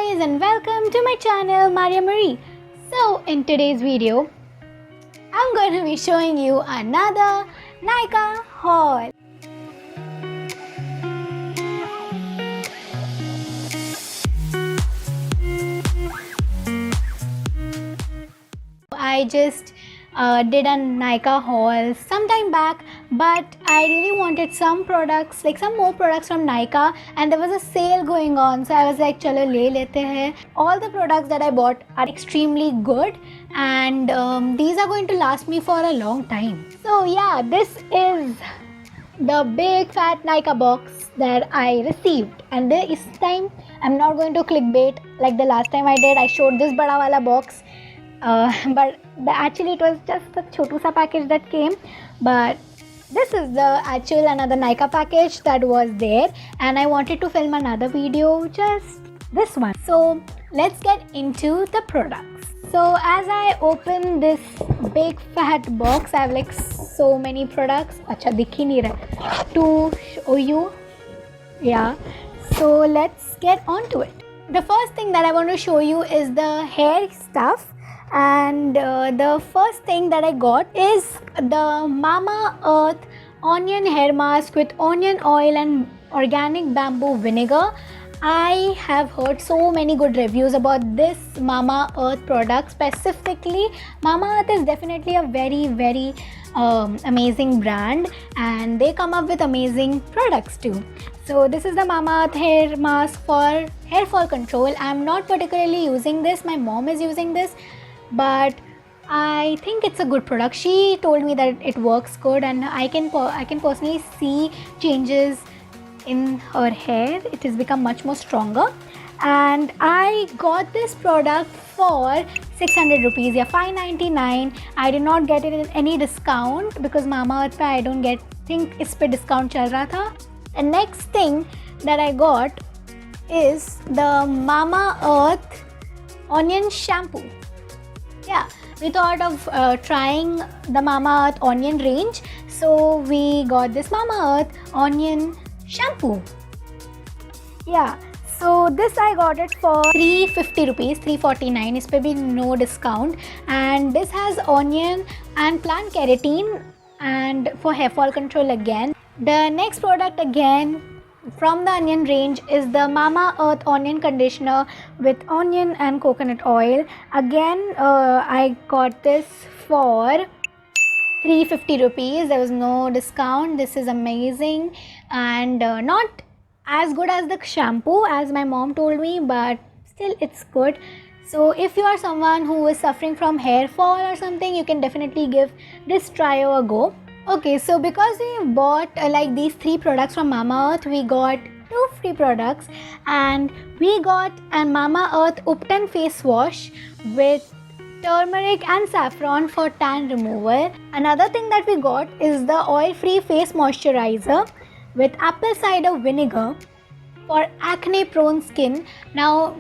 guys and welcome to my channel Maria Marie. So in today's video I'm going to be showing you another Nykaa haul. I just did a Nykaa haul sometime back, but I really wanted some products, like some more products from Nykaa, and there was a sale going on, so I was like, chalo le lete hai. All the products that I bought are extremely good, and these are going to last me for a long time. So yeah, this is the big fat Nykaa box that I received, and this time I'm not going to clickbait like the last time I did. I showed this bada wala box. But actually it was just a chotu sa package that came, but this is the actual another Nykaa package that was there, and I wanted to film another video, just this one. So let's get into the products. So as I open this big fat box, I have like so many products. Acha dikh hi nahi raha to show you. Yeah, so let's get on to it. The first thing that I want to show you is the hair stuff. And the first thing that I got is the Mamaearth onion hair mask with onion oil and organic bamboo vinegar. I have heard so many good reviews about this Mamaearth product. Specifically, Mamaearth is definitely a very amazing brand, and they come up with amazing products too. So this is the Mamaearth hair mask for hair fall control. I am not particularly using this. My mom is using this, but I think it's a good product. She told me that it works good, and I can personally see changes in her hair. It has become much more stronger, and I got this product for 600 rupees. Yeah, 599. I did not get it in any discount because Mamaearth I don't get, think इस पे discount चल रहा था. The next thing that I got is the Mamaearth onion shampoo. Yeah, we thought of trying the Mamaearth onion range, so we got this Mamaearth onion shampoo. Yeah, so this I got it for 350 rupees, 349. Is pe bhi no discount, and this has onion and plant keratin and for hair fall control again. The next product again from the onion range is the Mamaearth onion conditioner with onion and coconut oil. Again, I got this for 350 rupees. There was no discount. This is amazing, and not as good as the shampoo as my mom told me, but still it's good. So if you are someone who is suffering from hair fall or something, you can definitely give this trio a go. Okay, so because we bought like these 3 products from Mamaearth, we got 2 free products, and we got a Mamaearth Upton face wash with turmeric and saffron for tan removal. Another thing that we got is the oil-free face moisturizer with apple cider vinegar for acne-prone skin. Now,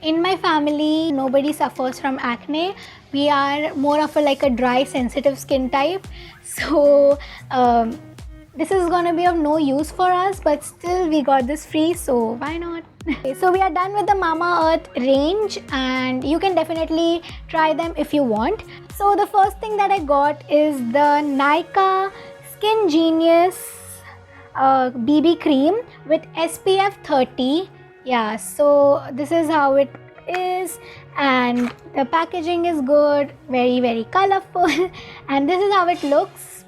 in my family, nobody suffers from acne. We are more of a dry, sensitive skin type. So this is gonna be of no use for us, but still we got this free, so why not? Okay, so we are done with the Mamaearth range, and you can definitely try them if you want. So the first thing that I got is the Nykaa Skin Genius BB cream with SPF 30. Yeah, so this is how it is, and the packaging is good, very colorful, and this is how it looks.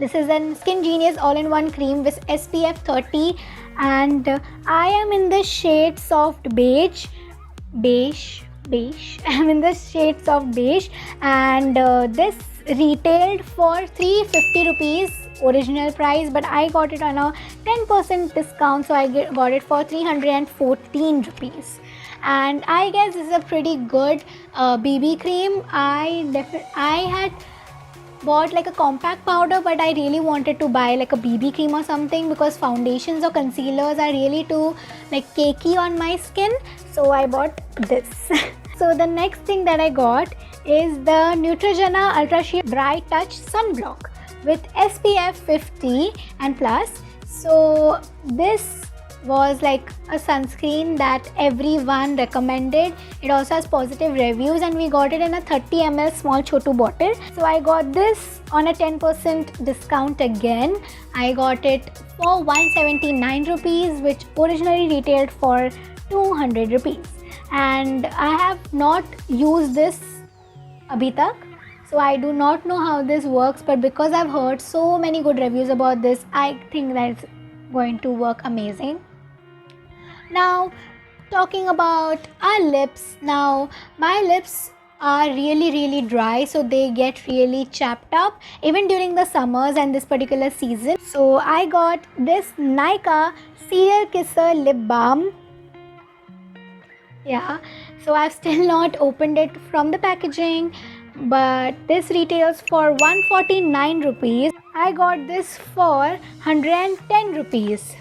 This is a Skin Genius all-in-one cream with SPF 30, and I am in the shade soft beige. I'm in the shade soft beige, and this retailed for 350 rupees original price, but I got it on a 10% discount, so I got it for 314 rupees. And I guess this is a pretty good BB cream. I had bought like a compact powder, but I really wanted to buy like a BB cream or something because foundations or concealers are really too like cakey on my skin, so I bought this. So the next thing that I got is the Neutrogena Ultra Sheer Bright Touch Sunblock with SPF 50 and plus. So this was like a sunscreen that everyone recommended. It also has positive reviews, and we got it in a 30 ml small chotu bottle. So I got this on a 10% discount again. I got it for 179 rupees, which originally retailed for 200 rupees. And I have not used this abhi tak, so I do not know how this works, but because I've heard so many good reviews about this, I think that it's going to work amazing. Now, talking about our lips. Now, my lips are really dry, so they get really chapped up even during the summers and this particular season. So I got this Nykaa Serial Kisser Lip Balm. Yeah, so I've still not opened it from the packaging, but this retails for 149 rupees. I got this for 110 rupees.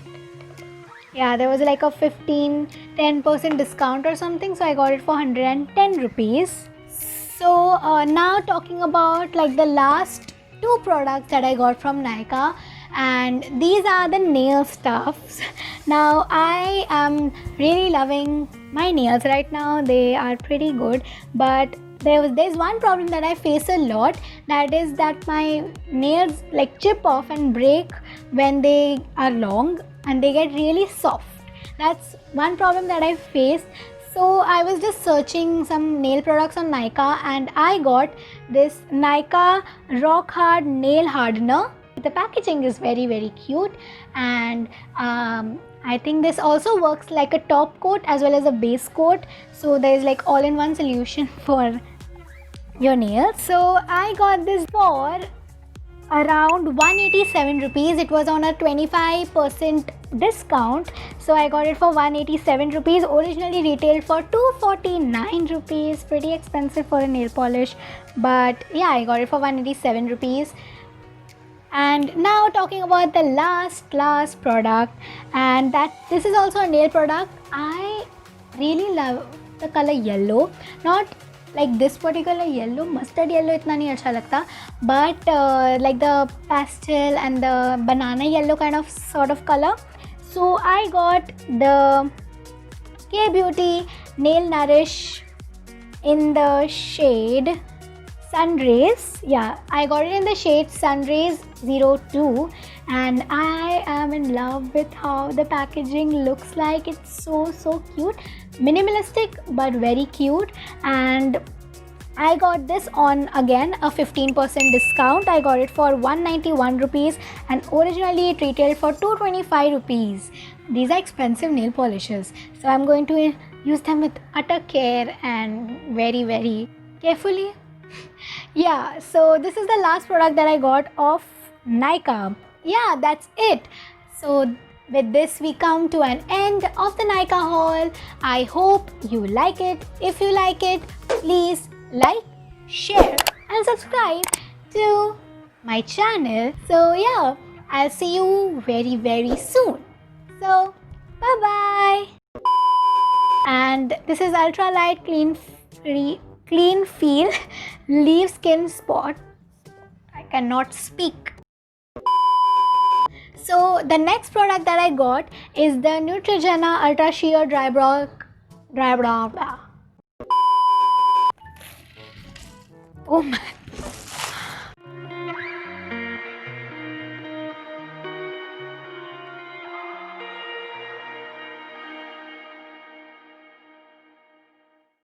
Yeah, there was like a 10% discount or something, so I got it for 110 rupees. So now talking about like the last two products that I got from Nykaa, and these are the nail stuffs. Now I am really loving my nails right now. They are pretty good, but there's one problem that I face a lot, that is that my nails like chip off and break when they are long, and they get really soft. That's one problem that I face. So I was just searching some nail products on Nykaa, and I got this Nykaa Rock Hard Nail Hardener. The packaging is very cute, and I think this also works like a top coat as well as a base coat. So there is like all-in-one solution for your nails. So I got this for around 187 rupees. It was on a 25% discount, so I got it for 187 rupees. Originally retailed for 249 rupees. Pretty expensive for a nail polish, but yeah, I got it for 187 rupees. And now talking about the last product, and that this is also a nail product. I really love the color yellow. Not like this particular yellow, mustard yellow itna nahi acha lagta, but like the pastel and the banana yellow kind of sort of color. So I got the K Beauty Nail Nourish in the shade Sunrays. Yeah, I got it in the shade Sunrays 02, and I am in love with how the packaging looks like. It's so cute, minimalistic but very cute. And I got this on again a 15% discount. I got it for 191 rupees, and originally it retailed for 225 rupees. These are expensive nail polishes, so I'm going to use them with utter care and very carefully. Yeah, so this is the last product that I got of Nykaa. Yeah, that's it. So with this we come to an end of the Nykaa haul. I hope you like it. If you like it, please like, share and subscribe to my channel. So yeah, I'll see you very soon. So bye bye. And this is Ultra Light Clean Feel Leave Skin Spot. I cannot speak. So the next product that I got is the Neutrogena Ultra Sheer Dry Brow. Oh my